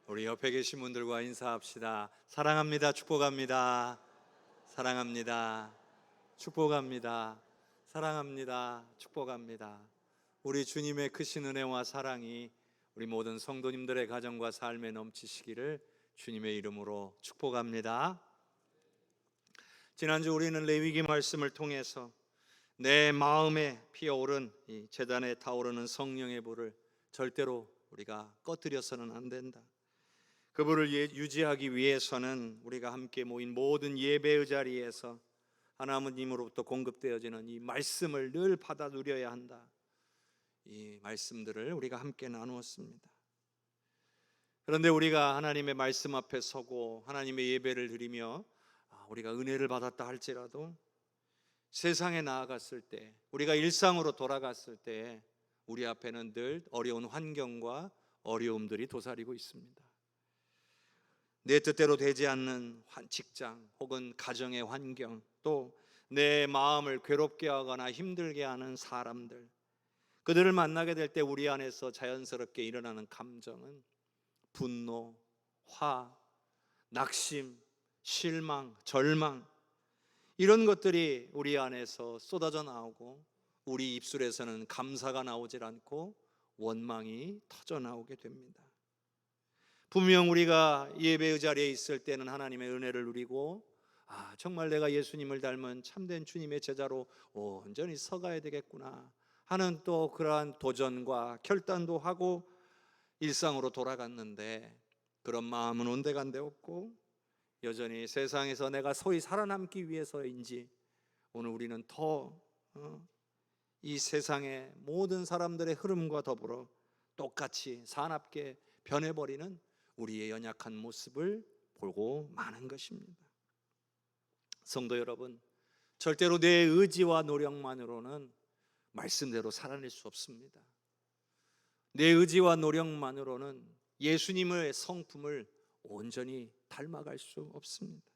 우리 옆에 계신 분들과 인사합시다. 사랑합니다. 축복합니다. 사랑합니다. 축복합니다. 사랑합니다. 축복합니다. 우리 주님의 크신 은혜와 사랑이 우리 모든 성도님들의 가정과 삶에 넘치시기를 주님의 이름으로 축복합니다. 지난주 우리는 레위기 말씀을 통해서 내 마음에 피어오른 이 제단에 타오르는 성령의 불을 절대로 우리가 꺼뜨려서는 안 된다. 그 불을 유지하기 위해서는 우리가 함께 모인 모든 예배의 자리에서 하나님으로부터 공급되어지는 이 말씀을 늘 받아 누려야 한다. 이 말씀들을 우리가 함께 나누었습니다. 그런데 우리가 하나님의 말씀 앞에 서고 하나님의 예배를 드리며 우리가 은혜를 받았다 할지라도 세상에 나아갔을 때, 우리가 일상으로 돌아갔을 때 우리 앞에는 늘 어려운 환경과 어려움들이 도사리고 있습니다. 내 뜻대로 되지 않는 직장 혹은 가정의 환경, 또 내 마음을 괴롭게 하거나 힘들게 하는 사람들, 그들을 만나게 될 때 우리 안에서 자연스럽게 일어나는 감정은 분노, 화, 낙심, 실망, 절망, 이런 것들이 우리 안에서 쏟아져 나오고 우리 입술에서는 감사가 나오질 않고 원망이 터져 나오게 됩니다. 분명 우리가 예배의 자리에 있을 때는 하나님의 은혜를 누리고 정말 내가 예수님을 닮은 참된 주님의 제자로 온전히 서가야 되겠구나 하는 또 그러한 도전과 결단도 하고 일상으로 돌아갔는데, 그런 마음은 온데간데 없고 여전히 세상에서 내가 소위 살아남기 위해서인지 오늘 우리는 더 이 세상의 모든 사람들의 흐름과 더불어 똑같이 사납게 변해버리는 우리의 연약한 모습을 보고 마는 것입니다. 성도 여러분, 절대로 내 의지와 노력만으로는 말씀대로 살아낼 수 없습니다. 내 의지와 노력만으로는 예수님의 성품을 온전히 닮아갈 수 없습니다.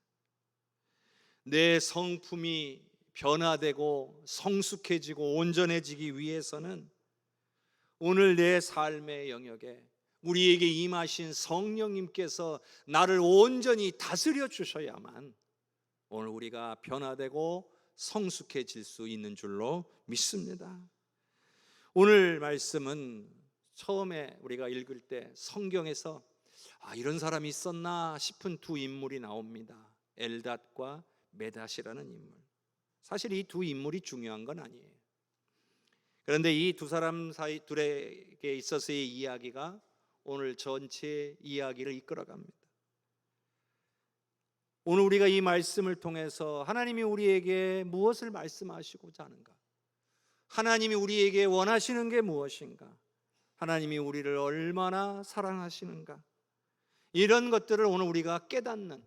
내 성품이 변화되고 성숙해지고 온전해지기 위해서는 오늘 내 삶의 영역에 우리에게 임하신 성령님께서 나를 온전히 다스려 주셔야만 오늘 우리가 변화되고 성숙해질 수 있는 줄로 믿습니다. 오늘 말씀은 처음에 우리가 읽을 때 성경에서 이런 사람이 있었나 싶은 두 인물이 나옵니다. 엘닷과 메닷이라는 인물. 사실 이 두 인물이 중요한 건 아니에요. 그런데 이 두 사람 사이 둘에게 있어서의 이야기가 오늘 전체 이야기를 이끌어갑니다. 오늘 우리가 이 말씀을 통해서 하나님이 우리에게 무엇을 말씀하시고자 하는가, 하나님이 우리에게 원하시는 게 무엇인가, 하나님이 우리를 얼마나 사랑하시는가, 이런 것들을 오늘 우리가 깨닫는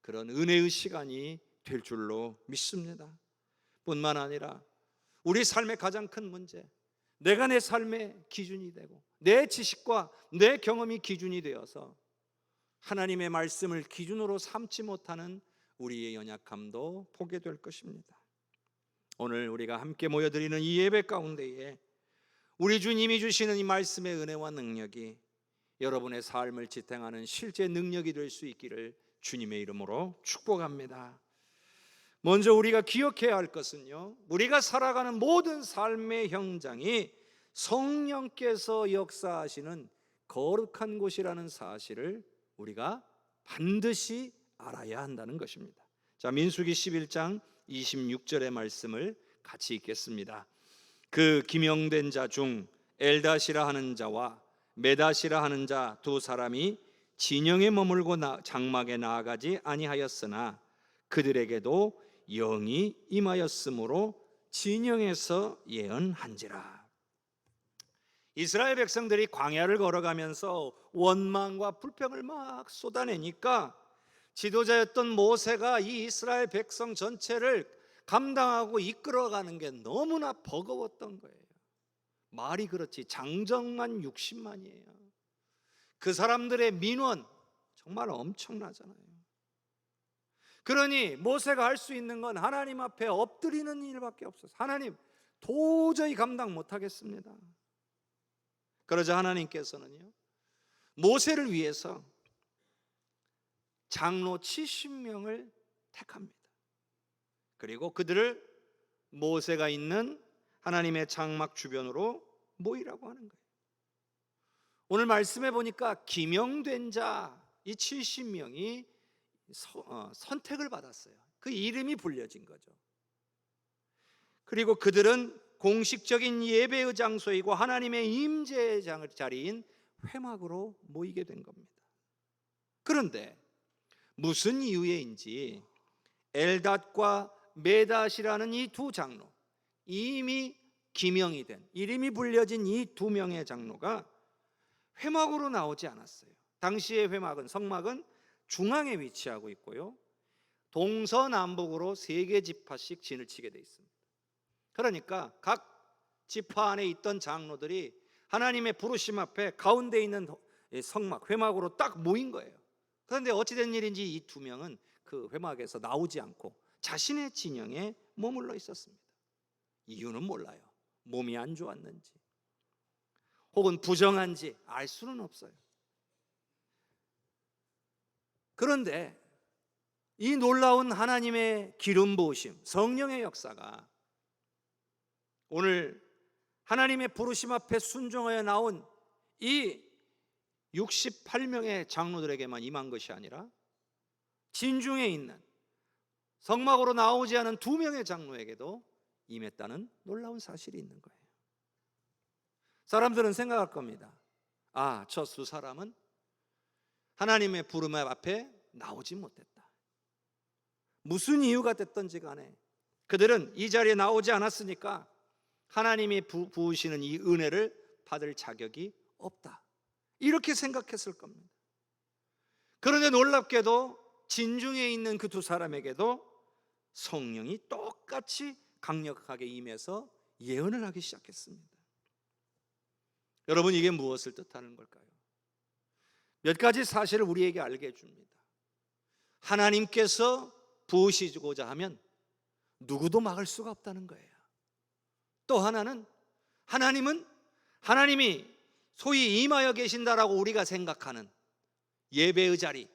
그런 은혜의 시간이 될 줄로 믿습니다. 뿐만 아니라 우리 삶의 가장 큰 문제, 내가 내 삶의 기준이 되고 내 지식과 내 경험이 기준이 되어서 하나님의 말씀을 기준으로 삼지 못하는 우리의 연약함도 보게 될 것입니다. 오늘 우리가 함께 모여드리는 이 예배 가운데에 우리 주님이 주시는 이 말씀의 은혜와 능력이 여러분의 삶을 지탱하는 실제 능력이 될 수 있기를 주님의 이름으로 축복합니다. 먼저 우리가 기억해야 할 것은요, 우리가 살아가는 모든 삶의 현장이 성령께서 역사하시는 거룩한 곳이라는 사실을 우리가 반드시 알아야 한다는 것입니다. 자, 민수기 11장 26절의 말씀을 같이 읽겠습니다. 그 기명된 자 중 엘닷이라 하는 자와 메닷이라 하는 자 두 사람이 진영에 머물고 장막에 나아가지 아니하였으나 그들에게도 영이 임하였으므로 진영에서 예언한지라. 이스라엘 백성들이 광야를 걸어가면서 원망과 불평을 막 쏟아내니까 지도자였던 모세가 이 이스라엘 백성 전체를 감당하고 이끌어가는 게 너무나 버거웠던 거예요. 말이 그렇지 장정만 60만이에요. 그 사람들의 민원 정말 엄청나잖아요. 그러니 모세가 할 수 있는 건 하나님 앞에 엎드리는 일밖에 없었어요. 하나님, 도저히 감당 못하겠습니다. 그러자 하나님께서는요, 모세를 위해서 장로 70명을 택합니다. 그리고 그들을 모세가 있는 하나님의 장막 주변으로 모이라고 하는 거예요. 오늘 말씀해 보니까 기명된 자 이 70명이 선택을 받았어요. 그 이름이 불려진 거죠. 그리고 그들은 공식적인 예배의 장소이고 하나님의 임재의 자리인 회막으로 모이게 된 겁니다. 그런데 무슨 이유에인지 엘닷과 메닷이라는 이 두 장로, 이미 기명이 된, 이름이 불려진 이 두 명의 장로가 회막으로 나오지 않았어요. 당시의 회막은, 성막은 중앙에 위치하고 있고요, 동서남북으로 3개 지파씩 진을 치게 돼 있습니다. 그러니까 각 지파 안에 있던 장로들이 하나님의 부르심 앞에 가운데 있는 성막, 회막으로 딱 모인 거예요. 그런데 어찌된 일인지 이 두 명은 그 회막에서 나오지 않고 자신의 진영에 머물러 있었습니다. 이유는 몰라요. 몸이 안 좋았는지 혹은 부정한지 알 수는 없어요. 그런데 이 놀라운 하나님의 기름 부으심, 성령의 역사가 오늘 하나님의 부르심 앞에 순종하여 나온 이 68명의 장로들에게만 임한 것이 아니라 진중에 있는 성막으로 나오지 않은 2명의 장로에게도 임했다는 놀라운 사실이 있는 거예요. 사람들은 생각할 겁니다. 아, 저 두 사람은 하나님의 부름 앞에 나오지 못했다. 무슨 이유가 됐든지 간에 그들은 이 자리에 나오지 않았으니까 하나님이 부으시는 이 은혜를 받을 자격이 없다, 이렇게 생각했을 겁니다. 그런데 놀랍게도 진중에 있는 그 두 사람에게도 성령이 똑같이 강력하게 임해서 예언을 하기 시작했습니다. 여러분, 이게 무엇을 뜻하는 걸까요? 몇 가지 사실을 우리에게 알게 해줍니다. 하나님께서 부으시고자 하면 누구도 막을 수가 없다는 거예요. 또 하나는 하나님이 소위 임하여 계신다라고 우리가 생각하는 예배의 자리,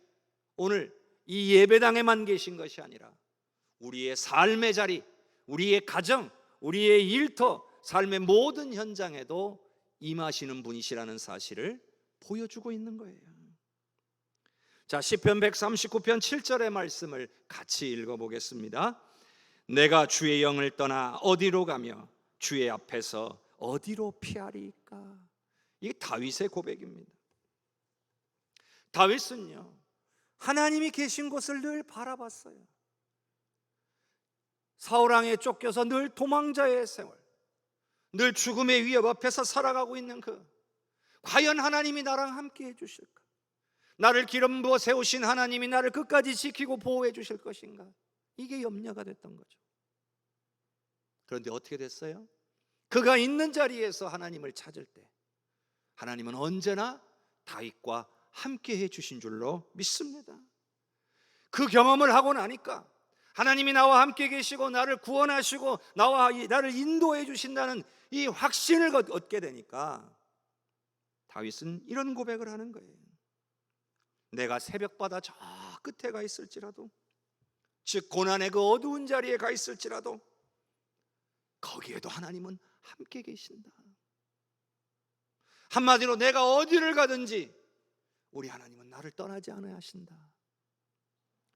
오늘 이 예배당에만 계신 것이 아니라 우리의 삶의 자리, 우리의 가정, 우리의 일터, 삶의 모든 현장에도 임하시는 분이시라는 사실을 보여주고 있는 거예요. 자, 시편 139편 7절의 말씀을 같이 읽어보겠습니다. 내가 주의 영을 떠나 어디로 가며 주의 앞에서 어디로 피하리까? 이게 다윗의 고백입니다. 다윗은요, 하나님이 계신 곳을 늘 바라봤어요. 사울왕에 쫓겨서 늘 도망자의 생활, 늘 죽음의 위협 앞에서 살아가고 있는 과연 하나님이 나랑 함께 해주실까? 나를 기름 부어 세우신 하나님이 나를 끝까지 지키고 보호해 주실 것인가? 이게 염려가 됐던 거죠. 그런데 어떻게 됐어요? 그가 있는 자리에서 하나님을 찾을 때 하나님은 언제나 다윗과 함께 해주신 줄로 믿습니다. 그 경험을 하고 나니까 하나님이 나와 함께 계시고 나를 구원하시고 나를 인도해 주신다는 이 확신을 얻게 되니까 다윗은 이런 고백을 하는 거예요. 내가 새벽바다 저 끝에 가 있을지라도, 즉 고난의 그 어두운 자리에 가 있을지라도 거기에도 하나님은 함께 계신다. 한마디로 내가 어디를 가든지 우리 하나님은 나를 떠나지 않아야 하신다.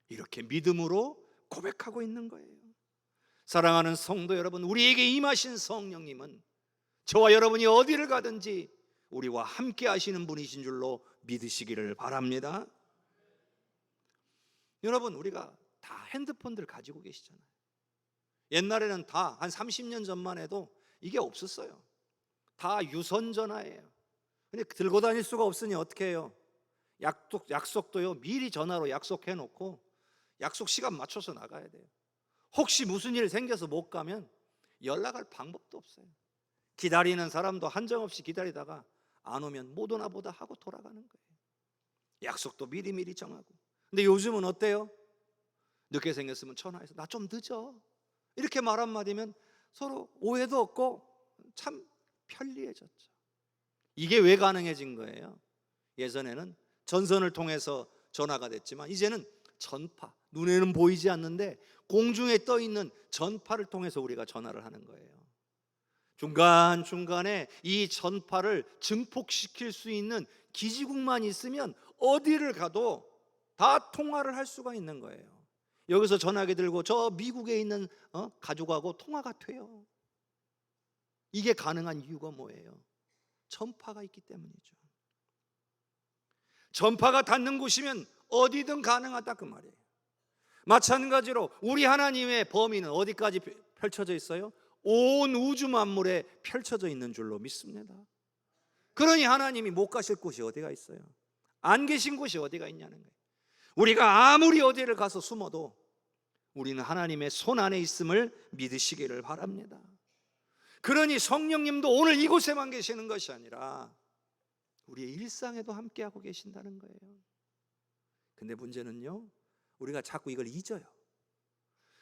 이렇게 믿음으로 고백하고 있는 거예요. 사랑하는 성도 여러분, 우리에게 임하신 성령님은 저와 여러분이 어디를 가든지 우리와 함께 하시는 분이신 줄로 믿으시기를 바랍니다. 여러분, 우리가 다 핸드폰들 가지고 계시잖아요. 옛날에는 다 한 30년 전만 해도 이게 없었어요. 다 유선전화예요. 근데 들고 다닐 수가 없으니 어떻게 해요? 약속도요, 미리 전화로 약속해 놓고 약속 시간 맞춰서 나가야 돼요. 혹시 무슨 일 생겨서 못 가면 연락할 방법도 없어요. 기다리는 사람도 한정없이 기다리다가 안 오면 못 오나 보다 하고 돌아가는 거예요. 약속도 미리미리 정하고. 근데 요즘은 어때요? 늦게 생겼으면 전화해서 나 좀 늦어, 이렇게 말 한마디면 서로 오해도 없고 참 편리해졌죠. 이게 왜 가능해진 거예요? 예전에는 전선을 통해서 전화가 됐지만 이제는 전파, 눈에는 보이지 않는데 공중에 떠 있는 전파를 통해서 우리가 전화를 하는 거예요. 중간중간에 이 전파를 증폭시킬 수 있는 기지국만 있으면 어디를 가도 다 통화를 할 수가 있는 거예요. 여기서 전화기 들고 저 미국에 있는 가족하고 통화가 돼요. 이게 가능한 이유가 뭐예요? 전파가 있기 때문이죠. 전파가 닿는 곳이면 어디든 가능하다 그 말이에요. 마찬가지로 우리 하나님의 범위는 어디까지 펼쳐져 있어요? 온 우주 만물에 펼쳐져 있는 줄로 믿습니다. 그러니 하나님이 못 가실 곳이 어디가 있어요? 안 계신 곳이 어디가 있냐는 거예요. 우리가 아무리 어디를 가서 숨어도 우리는 하나님의 손 안에 있음을 믿으시기를 바랍니다. 그러니 성령님도 오늘 이곳에만 계시는 것이 아니라 우리의 일상에도 함께하고 계신다는 거예요. 근데 문제는요, 우리가 자꾸 이걸 잊어요.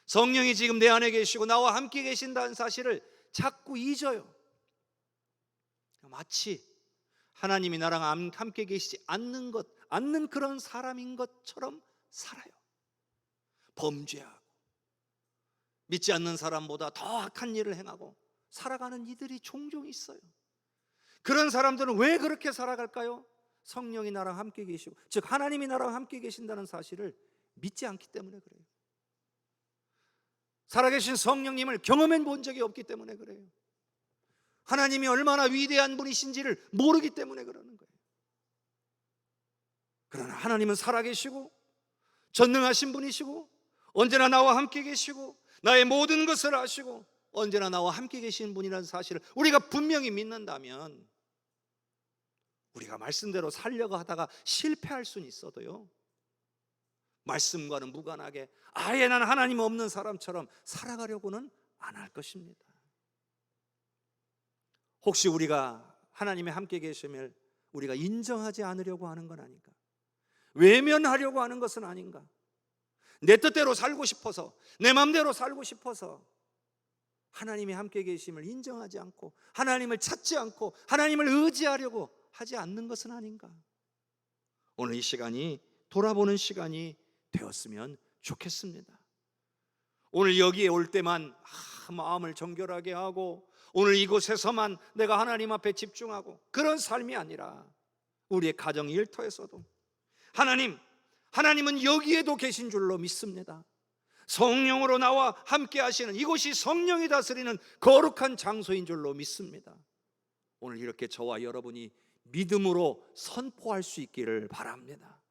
성령이 지금 내 안에 계시고 나와 함께 계신다는 사실을 자꾸 잊어요. 마치 하나님이 나랑 함께 계시지 않는 그런 사람인 것처럼 살아요. 범죄하고 믿지 않는 사람보다 더 악한 일을 행하고 살아가는 이들이 종종 있어요. 그런 사람들은 왜 그렇게 살아갈까요? 성령이 나랑 함께 계시고, 즉 하나님이 나랑 함께 계신다는 사실을 믿지 않기 때문에 그래요. 살아계신 성령님을 경험해 본 적이 없기 때문에 그래요. 하나님이 얼마나 위대한 분이신지를 모르기 때문에 그러는 거예요. 그러나 하나님은 살아계시고 전능하신 분이시고 언제나 나와 함께 계시고 나의 모든 것을 아시고 언제나 나와 함께 계시는 분이라는 사실을 우리가 분명히 믿는다면, 우리가 말씀대로 살려고 하다가 실패할 수는 있어도요, 말씀과는 무관하게 아예 난 하나님 없는 사람처럼 살아가려고는 안 할 것입니다. 혹시 우리가 하나님의 함께 계심을 우리가 인정하지 않으려고 하는 건 아닌가? 외면하려고 하는 것은 아닌가? 내 뜻대로 살고 싶어서, 내 마음대로 살고 싶어서 하나님이 함께 계심을 인정하지 않고 하나님을 찾지 않고 하나님을 의지하려고 하지 않는 것은 아닌가? 오늘 이 시간이 돌아보는 시간이 되었으면 좋겠습니다. 오늘 여기에 올 때만 마음을 정결하게 하고 오늘 이곳에서만 내가 하나님 앞에 집중하고 그런 삶이 아니라 우리의 가정 일터에서도 하나님은 여기에도 계신 줄로 믿습니다. 성령으로 나와 함께 하시는 이곳이 성령이 다스리는 거룩한 장소인 줄로 믿습니다. 오늘 이렇게 저와 여러분이 믿음으로 선포할 수 있기를 바랍니다.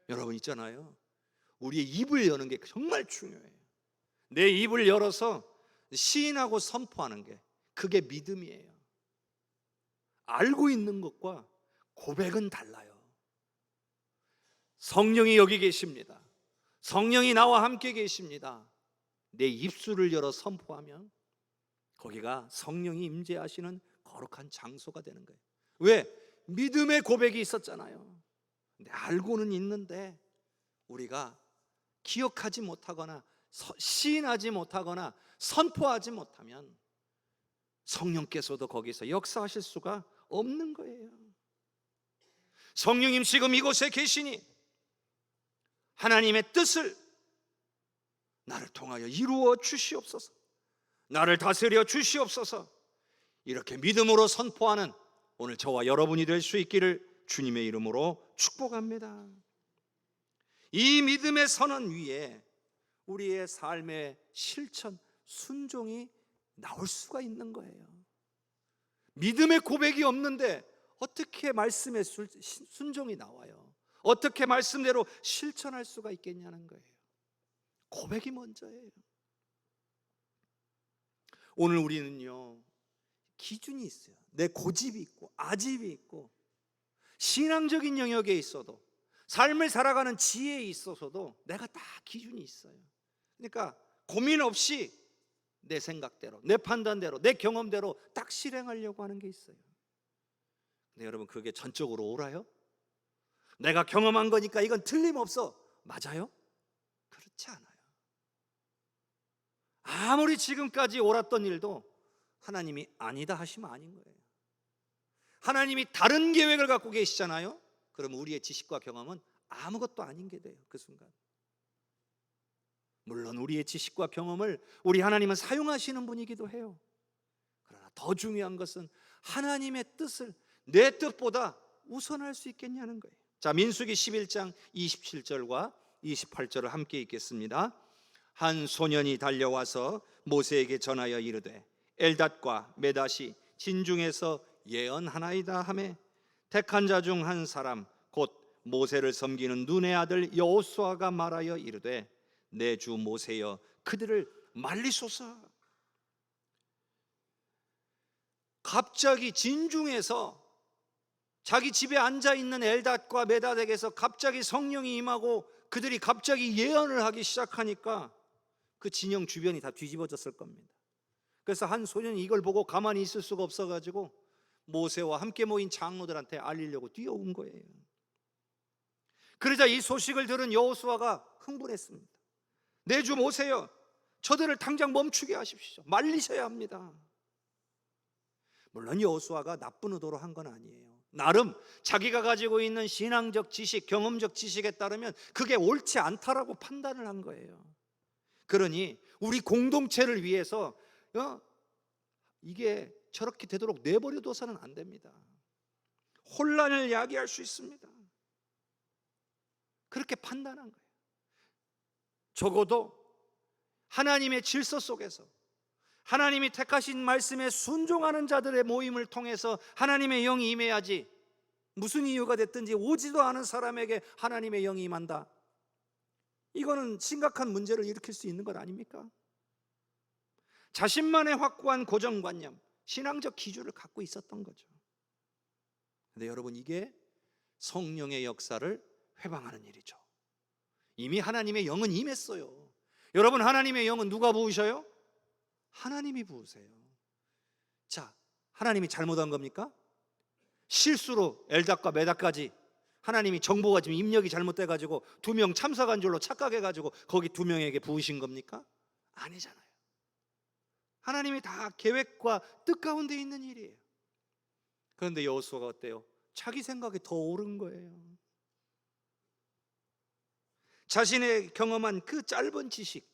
여러분 있잖아요, 우리의 입을 여는 게 정말 중요해요. 내 입을 열어서 시인하고 선포하는 게, 그게 믿음이에요. 알고 있는 것과 고백은 달라요. 성령이 여기 계십니다. 성령이 나와 함께 계십니다. 내 입술을 열어 선포하면 거기가 성령이 임재하시는 거룩한 장소가 되는 거예요. 왜? 믿음의 고백이 있었잖아요. 근데 알고는 있는데 우리가 기억하지 못하거나 시인하지 못하거나 선포하지 못하면 성령께서도 거기서 역사하실 수가 없는 거예요. 성령님 지금 이곳에 계시니 하나님의 뜻을 나를 통하여 이루어 주시옵소서, 나를 다스려 주시옵소서, 이렇게 믿음으로 선포하는 오늘 저와 여러분이 될 수 있기를 주님의 이름으로 축복합니다. 이 믿음의 선언 위에 우리의 삶의 실천, 순종이 나올 수가 있는 거예요. 믿음의 고백이 없는데 어떻게 말씀의 순종이 나와요? 어떻게 말씀대로 실천할 수가 있겠냐는 거예요. 고백이 먼저예요. 오늘 우리는요, 기준이 있어요. 내 고집이 있고 아집이 있고 신앙적인 영역에 있어도 삶을 살아가는 지혜에 있어서도 내가 다 기준이 있어요. 그러니까 고민 없이 내 생각대로, 내 판단대로, 내 경험대로 딱 실행하려고 하는 게 있어요. 근데 여러분, 그게 전적으로 옳아요? 내가 경험한 거니까 이건 틀림없어, 맞아요? 그렇지 않아요. 아무리 지금까지 옳았던 일도 하나님이 아니다 하시면 아닌 거예요. 하나님이 다른 계획을 갖고 계시잖아요. 그럼 우리의 지식과 경험은 아무것도 아닌 게 돼요. 그 순간. 물론 우리의 지식과 경험을 우리 하나님은 사용하시는 분이기도 해요. 그러나 더 중요한 것은 하나님의 뜻을 내 뜻보다 우선할 수 있겠냐는 거예요. 자, 민수기 11장 27절과 28절을 함께 읽겠습니다. 한 소년이 달려와서 모세에게 전하여 이르되 엘닷과 메닷이 진중에서 예언하나이다 하매 택한 자 중 한 사람 곧 모세를 섬기는 눈의 아들 여호수아가 말하여 이르되 내 주 모세여 그들을 말리소서. 갑자기 진중에서 자기 집에 앉아있는 엘닷과 메닷에게서 갑자기 성령이 임하고 그들이 갑자기 예언을 하기 시작하니까 그 진영 주변이 다 뒤집어졌을 겁니다. 그래서 한 소년이 이걸 보고 가만히 있을 수가 없어가지고 모세와 함께 모인 장로들한테 알리려고 뛰어온 거예요. 그러자 이 소식을 들은 여호수아가 흥분했습니다. 내 주 모세여 저들을 당장 멈추게 하십시오. 말리셔야 합니다. 물론 여호수아가 나쁜 의도로 한 건 아니에요. 나름 자기가 가지고 있는 신앙적 지식, 경험적 지식에 따르면 그게 옳지 않다라고 판단을 한 거예요. 그러니 우리 공동체를 위해서 이게 저렇게 되도록 내버려둬서는 안 됩니다. 혼란을 야기할 수 있습니다. 그렇게 판단한 거예요. 적어도 하나님의 질서 속에서 하나님이 택하신 말씀에 순종하는 자들의 모임을 통해서 하나님의 영이 임해야지, 무슨 이유가 됐든지 오지도 않은 사람에게 하나님의 영이 임한다, 이거는 심각한 문제를 일으킬 수 있는 것 아닙니까? 자신만의 확고한 고정관념, 신앙적 기준을 갖고 있었던 거죠. 근데 여러분, 이게 성령의 역사를 회방하는 일이죠. 이미 하나님의 영은 임했어요. 여러분, 하나님의 영은 누가 부으셔요? 하나님이 부으세요. 자, 하나님이 잘못한 겁니까? 실수로 엘닷과 메닷까지 하나님이 정보가 지금 입력이 잘못돼가지고 2명 참석한 줄로 착각해가지고 거기 2명에게 부으신 겁니까? 아니잖아요. 하나님이 다 계획과 뜻 가운데 있는 일이에요. 그런데 여호수아가 어때요? 자기 생각이 더 옳은 거예요. 자신의 경험한 그 짧은 지식,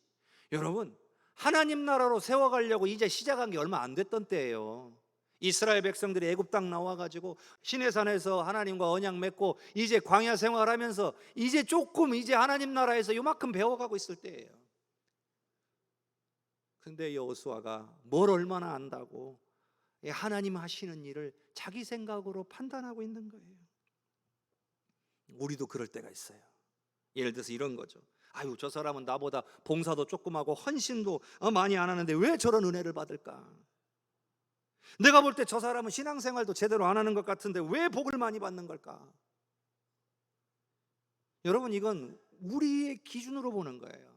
여러분, 하나님 나라로 세워가려고 이제 시작한 게 얼마 안 됐던 때예요. 이스라엘 백성들이 애굽 땅 나와가지고 시내산에서 하나님과 언약 맺고 이제 광야 생활하면서 이제 조금 이제 하나님 나라에서 요만큼 배워가고 있을 때예요. 근데 여호수아가 뭘 얼마나 안다고 하나님 하시는 일을 자기 생각으로 판단하고 있는 거예요. 우리도 그럴 때가 있어요. 예를 들어서 이런 거죠. 아유, 저 사람은 나보다 봉사도 조금 하고 헌신도 많이 안 하는데 왜 저런 은혜를 받을까? 내가 볼 때 저 사람은 신앙생활도 제대로 안 하는 것 같은데 왜 복을 많이 받는 걸까? 여러분, 이건 우리의 기준으로 보는 거예요.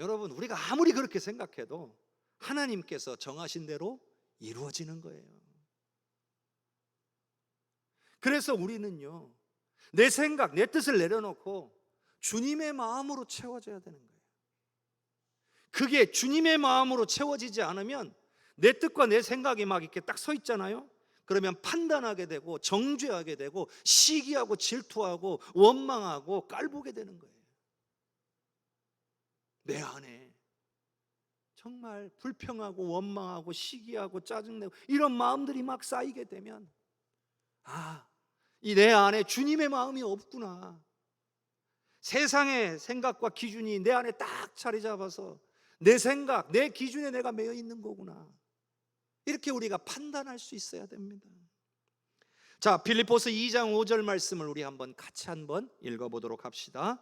여러분, 우리가 아무리 그렇게 생각해도 하나님께서 정하신 대로 이루어지는 거예요. 그래서 우리는요, 내 생각, 내 뜻을 내려놓고 주님의 마음으로 채워져야 되는 거예요. 그게 주님의 마음으로 채워지지 않으면 내 뜻과 내 생각이 막 이렇게 딱 서 있잖아요. 그러면 판단하게 되고 정죄하게 되고 시기하고 질투하고 원망하고 깔보게 되는 거예요. 내 안에 정말 불평하고 원망하고 시기하고 짜증내고 이런 마음들이 막 쌓이게 되면, 이 내 안에 주님의 마음이 없구나, 세상의 생각과 기준이 내 안에 딱 자리 잡아서 내 생각, 내 기준에 내가 매여 있는 거구나, 이렇게 우리가 판단할 수 있어야 됩니다. 자, 빌립보서 2장 5절 말씀을 우리 같이 한번 읽어보도록 합시다.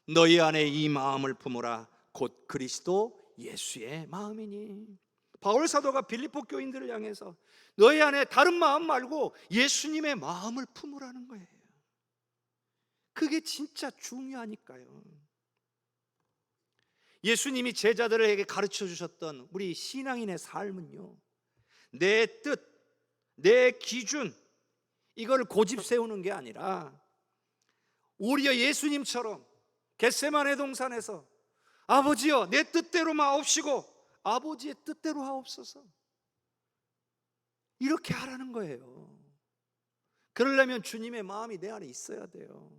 너희 안에 이 마음을 품으라 곧 그리스도 예수의 마음이니. 바울 사도가 빌립보 교인들을 향해서 너희 안에 다른 마음 말고 예수님의 마음을 품으라는 거예요. 그게 진짜 중요하니까요. 예수님이 제자들에게 가르쳐 주셨던 우리 신앙인의 삶은요, 내 뜻, 내 기준, 이걸 고집 세우는 게 아니라 오히려 예수님처럼 겟세마네 동산에서 아버지여 내 뜻대로 마옵시고 아버지의 뜻대로 하옵소서, 이렇게 하라는 거예요. 그러려면 주님의 마음이 내 안에 있어야 돼요.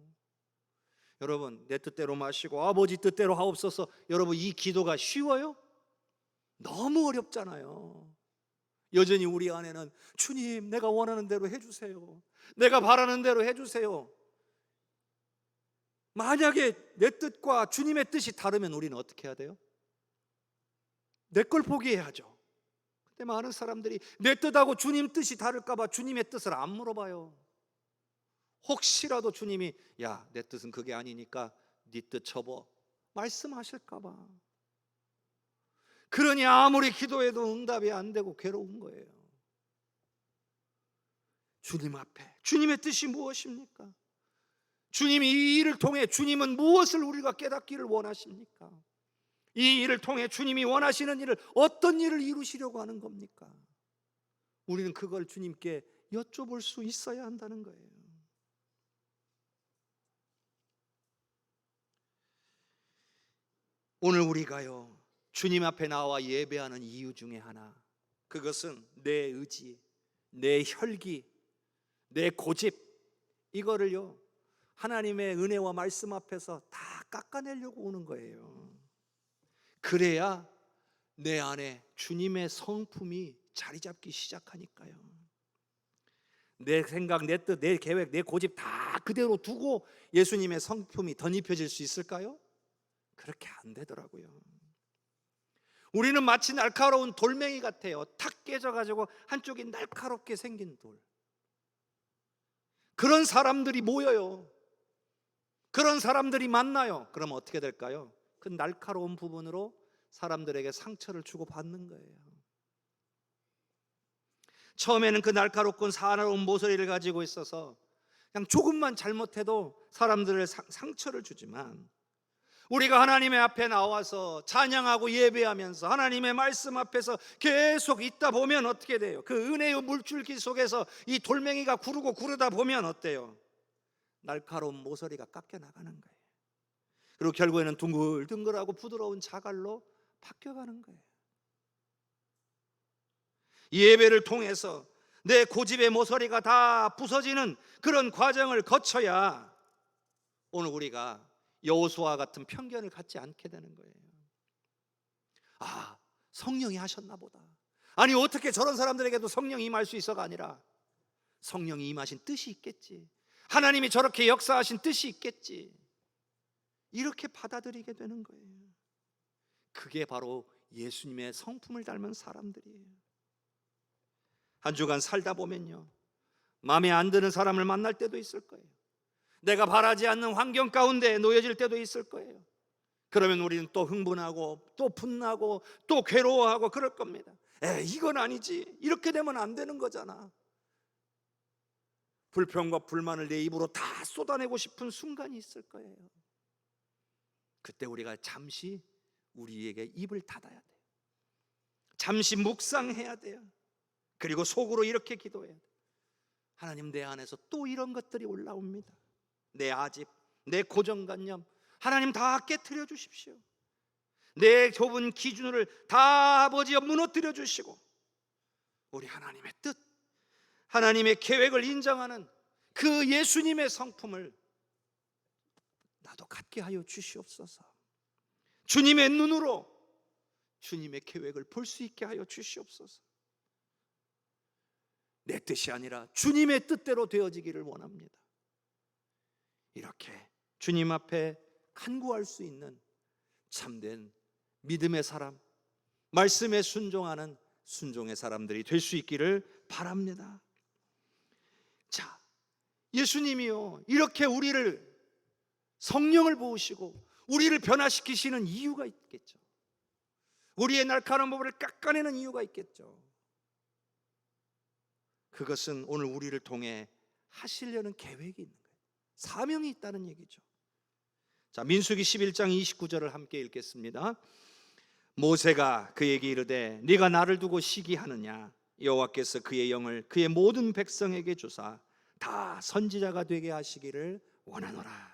여러분, 내 뜻대로 마시고 아버지 뜻대로 하옵소서. 여러분, 이 기도가 쉬워요? 너무 어렵잖아요. 여전히 우리 안에는 주님, 내가 원하는 대로 해주세요. 내가 바라는 대로 해주세요. 만약에 내 뜻과 주님의 뜻이 다르면 우리는 어떻게 해야 돼요? 내 걸 포기해야죠. 근데 많은 사람들이 내 뜻하고 주님 뜻이 다를까 봐 주님의 뜻을 안 물어봐요. 혹시라도 주님이 야, 내 뜻은 그게 아니니까 네 뜻 접어 말씀하실까 봐. 그러니 아무리 기도해도 응답이 안 되고 괴로운 거예요. 주님 앞에 주님의 뜻이 무엇입니까? 주님이 이 일을 통해 주님은 무엇을 우리가 깨닫기를 원하십니까? 이 일을 통해 주님이 원하시는 일을 어떤 일을 이루시려고 하는 겁니까? 우리는 그걸 주님께 여쭤볼 수 있어야 한다는 거예요. 오늘 우리가요, 주님 앞에 나와 예배하는 이유 중에 하나, 그것은 내 의지, 내 혈기, 내 고집, 이거를요 하나님의 은혜와 말씀 앞에서 다 깎아내려고 오는 거예요. 그래야 내 안에 주님의 성품이 자리 잡기 시작하니까요. 내 생각, 내 뜻, 내 계획, 내 고집 다 그대로 두고 예수님의 성품이 덧입혀질 수 있을까요? 그렇게 안 되더라고요. 우리는 마치 날카로운 돌멩이 같아요. 탁 깨져가지고 한쪽이 날카롭게 생긴 돌. 그런 사람들이 모여요. 그런 사람들이 만나요. 그럼 어떻게 될까요? 그 날카로운 부분으로 사람들에게 상처를 주고 받는 거예요. 처음에는 그 날카롭고 사나운 모서리를 가지고 있어서 그냥 조금만 잘못해도 사람들을 상처를 주지만, 우리가 하나님의 앞에 나와서 찬양하고 예배하면서 하나님의 말씀 앞에서 계속 있다 보면 어떻게 돼요? 그 은혜의 물줄기 속에서 이 돌멩이가 구르고 구르다 보면 어때요? 날카로운 모서리가 깎여 나가는 거예요. 그리고 결국에는 둥글둥글하고 부드러운 자갈로 바뀌어가는 거예요. 예배를 통해서 내 고집의 모서리가 다 부서지는 그런 과정을 거쳐야 오늘 우리가 여호수아 같은 편견을 갖지 않게 되는 거예요. 아, 성령이 하셨나 보다. 아니, 어떻게 저런 사람들에게도 성령이 임할 수 있어가 아니라 성령이 임하신 뜻이 있겠지, 하나님이 저렇게 역사하신 뜻이 있겠지, 이렇게 받아들이게 되는 거예요. 그게 바로 예수님의 성품을 닮은 사람들이에요. 한 주간 살다 보면요, 마음에 안 드는 사람을 만날 때도 있을 거예요. 내가 바라지 않는 환경 가운데 놓여질 때도 있을 거예요. 그러면 우리는 또 흥분하고 또 분나고 또 괴로워하고 그럴 겁니다. 이건 아니지, 이렇게 되면 안 되는 거잖아. 불평과 불만을 내 입으로 다 쏟아내고 싶은 순간이 있을 거예요. 그때 우리가 잠시 우리에게 입을 닫아야 돼요. 잠시 묵상해야 돼요. 그리고 속으로 이렇게 기도해야 돼요. 하나님, 내 안에서 또 이런 것들이 올라옵니다. 내 아집, 내 고정관념, 하나님 다 깨트려 주십시오. 내 좁은 기준을 다 아버지여 무너뜨려 주시고, 우리 하나님의 뜻, 하나님의 계획을 인정하는 그 예수님의 성품을 나도 갖게 하여 주시옵소서. 주님의 눈으로 주님의 계획을 볼 수 있게 하여 주시옵소서. 내 뜻이 아니라 주님의 뜻대로 되어지기를 원합니다. 이렇게 주님 앞에 간구할 수 있는 참된 믿음의 사람, 말씀에 순종하는 순종의 사람들이 될 수 있기를 바랍니다. 자, 예수님이요, 이렇게 우리를 성령을 부으시고 우리를 변화시키시는 이유가 있겠죠. 우리의 날카로운 부분을 깎아내는 이유가 있겠죠. 그것은 오늘 우리를 통해 하시려는 계획이 있는 거예요. 사명이 있다는 얘기죠. 자, 민수기 11장 29절을 함께 읽겠습니다. 모세가 그에게 이르되 네가 나를 두고 시기하느냐, 여호와께서 그의 영을 그의 모든 백성에게 주사 다 선지자가 되게 하시기를 원하노라.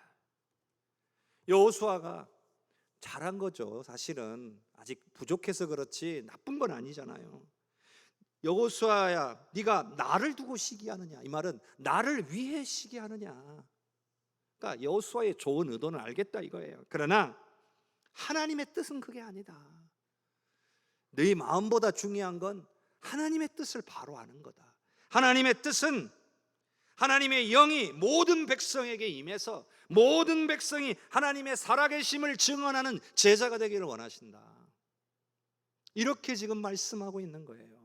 여호수아가 잘한 거죠. 사실은 아직 부족해서 그렇지 나쁜 건 아니잖아요. 여호수아야, 네가 나를 두고 시기하느냐? 이 말은 나를 위해 시기하느냐? 그러니까 여호수아의 좋은 의도는 알겠다 이거예요. 그러나 하나님의 뜻은 그게 아니다. 너희 마음보다 중요한 건 하나님의 뜻을 바로 아는 거다. 하나님의 뜻은 하나님의 영이 모든 백성에게 임해서 모든 백성이 하나님의 살아계심을 증언하는 제자가 되기를 원하신다. 이렇게 지금 말씀하고 있는 거예요.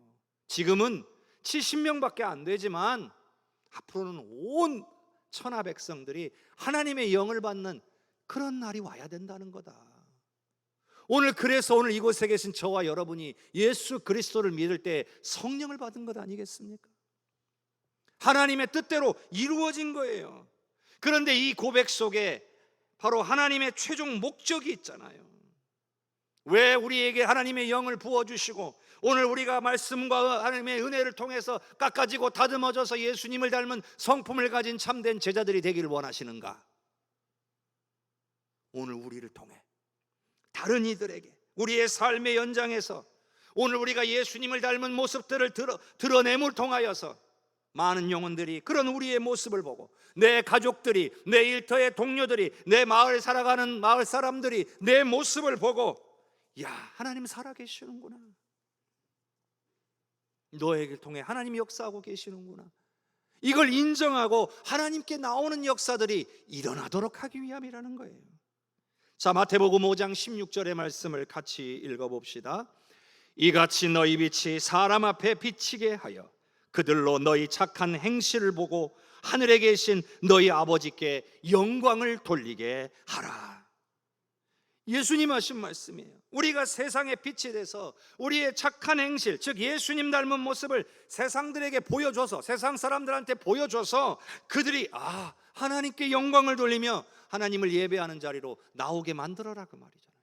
지금은 70명밖에 안 되지만 앞으로는 온 천하 백성들이 하나님의 영을 받는 그런 날이 와야 된다는 거다. 그래서 오늘 이곳에 계신 저와 여러분이 예수 그리스도를 믿을 때 성령을 받은 것 아니겠습니까? 하나님의 뜻대로 이루어진 거예요. 그런데 이 고백 속에 바로 하나님의 최종 목적이 있잖아요. 왜 우리에게 하나님의 영을 부어주시고 오늘 우리가 말씀과 하나님의 은혜를 통해서 깎아지고 다듬어져서 예수님을 닮은 성품을 가진 참된 제자들이 되기를 원하시는가? 오늘 우리를 통해 다른 이들에게 우리의 삶의 연장에서 오늘 우리가 예수님을 닮은 모습들을 드러냄을 통하여서 많은 영혼들이 그런 우리의 모습을 보고 내 가족들이, 내 일터의 동료들이, 내 마을 살아가는 마을 사람들이 내 모습을 보고 야, 하나님 살아계시는구나, 너에게 통해 하나님이 역사하고 계시는구나, 이걸 인정하고 하나님께 나오는 역사들이 일어나도록 하기 위함이라는 거예요. 자, 마태복음 5장 16절의 말씀을 같이 읽어봅시다. 이같이 너희 빛이 사람 앞에 비치게 하여 그들로 너희 착한 행실을 보고 하늘에 계신 너희 아버지께 영광을 돌리게 하라. 예수님 하신 말씀이에요. 우리가 세상의 빛이 돼서 우리의 착한 행실, 즉 예수님 닮은 모습을 세상들에게 보여줘서, 세상 사람들한테 보여줘서 그들이 하나님께 영광을 돌리며 하나님을 예배하는 자리로 나오게 만들어라, 그 말이잖아요.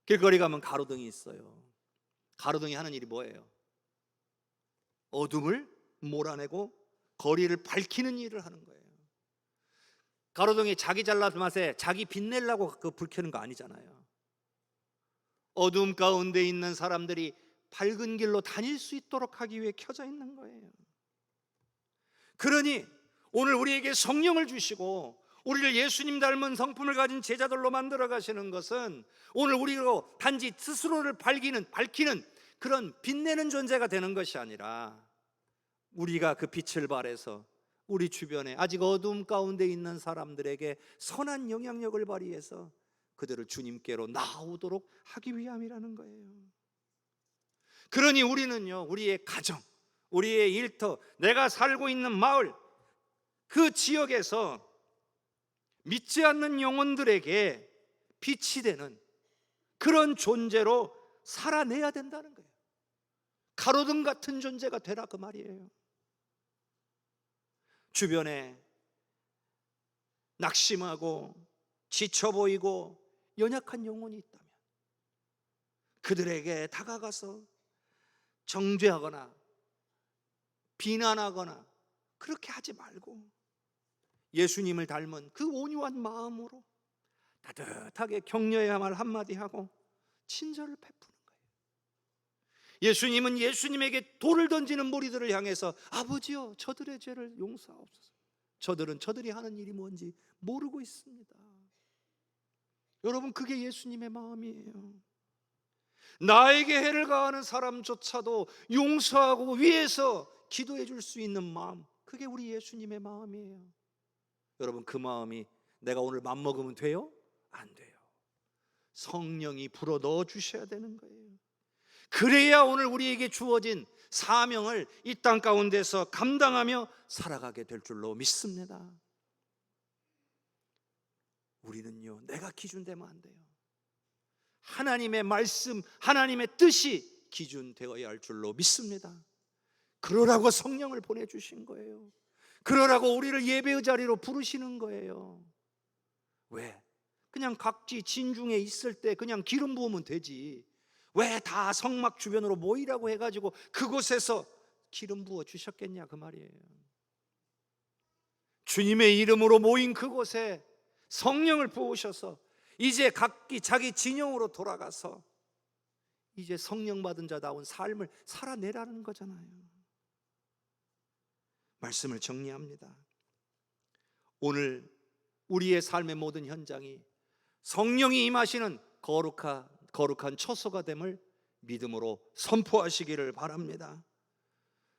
길거리 가면 가로등이 있어요. 가로등이 하는 일이 뭐예요? 어둠을 몰아내고 거리를 밝히는 일을 하는 거예요. 가로등이 자기 잘난 맛에 자기 빛내려고 그 불 켜는 거 아니잖아요. 어둠 가운데 있는 사람들이 밝은 길로 다닐 수 있도록 하기 위해 켜져 있는 거예요. 그러니 오늘 우리에게 성령을 주시고 우리를 예수님 닮은 성품을 가진 제자들로 만들어 가시는 것은 오늘 우리로 단지 스스로를 밝히는 그런 빛내는 존재가 되는 것이 아니라 우리가 그 빛을 발해서 우리 주변에 아직 어둠 가운데 있는 사람들에게 선한 영향력을 발휘해서 그들을 주님께로 나오도록 하기 위함이라는 거예요. 그러니 우리는요, 우리의 가정, 우리의 일터, 내가 살고 있는 마을, 그 지역에서 믿지 않는 영혼들에게 빛이 되는 그런 존재로 살아내야 된다는 거예요. 가로등 같은 존재가 되라, 그 말이에요. 주변에 낙심하고 지쳐 보이고 연약한 영혼이 있다면 그들에게 다가가서 정죄하거나 비난하거나 그렇게 하지 말고 예수님을 닮은 그 온유한 마음으로 따뜻하게 격려의 말 한마디 하고 친절을 베푸는 거예요. 예수님은 예수님에게 돌을 던지는 무리들을 향해서 아버지여, 저들의 죄를 용서하옵소서. 저들이 하는 일이 뭔지 모르고 있습니다. 여러분, 그게 예수님의 마음이에요. 나에게 해를 가하는 사람조차도 용서하고 위해서 기도해 줄 수 있는 마음, 그게 우리 예수님의 마음이에요. 여러분, 그 마음이 내가 오늘 맘먹으면 돼요? 안 돼요. 성령이 불어 넣어 주셔야 되는 거예요. 그래야 오늘 우리에게 주어진 사명을 이 땅 가운데서 감당하며 살아가게 될 줄로 믿습니다. 우리는요, 내가 기준 되면 안 돼요. 하나님의 말씀, 하나님의 뜻이 기준 되어야 할 줄로 믿습니다. 그러라고 성령을 보내주신 거예요. 그러라고 우리를 예배의 자리로 부르시는 거예요. 왜? 그냥 각지 진중에 있을 때 그냥 기름 부으면 되지, 왜 다 성막 주변으로 모이라고 해가지고 그곳에서 기름 부어 주셨겠냐, 그 말이에요. 주님의 이름으로 모인 그곳에 성령을 부으셔서 이제 각기 자기 진영으로 돌아가서 이제 성령 받은 자다운 삶을 살아내라는 거잖아요. 말씀을 정리합니다. 오늘 우리의 삶의 모든 현장이 성령이 임하시는 거룩한 처소가 됨을 믿음으로 선포하시기를 바랍니다.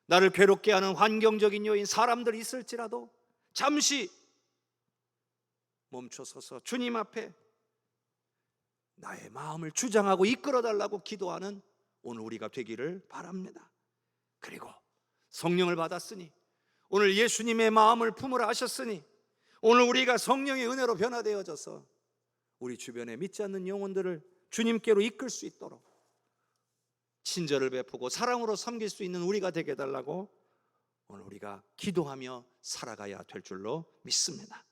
나를 괴롭게 하는 환경적인 요인, 사람들이 있을지라도 잠시 멈춰서서 주님 앞에 나의 마음을 주장하고 이끌어달라고 기도하는 오늘 우리가 되기를 바랍니다. 그리고 성령을 받았으니, 오늘 예수님의 마음을 품으라 하셨으니, 오늘 우리가 성령의 은혜로 변화되어져서 우리 주변에 믿지 않는 영혼들을 주님께로 이끌 수 있도록 친절을 베푸고 사랑으로 섬길 수 있는 우리가 되게 해달라고 오늘 우리가 기도하며 살아가야 될 줄로 믿습니다.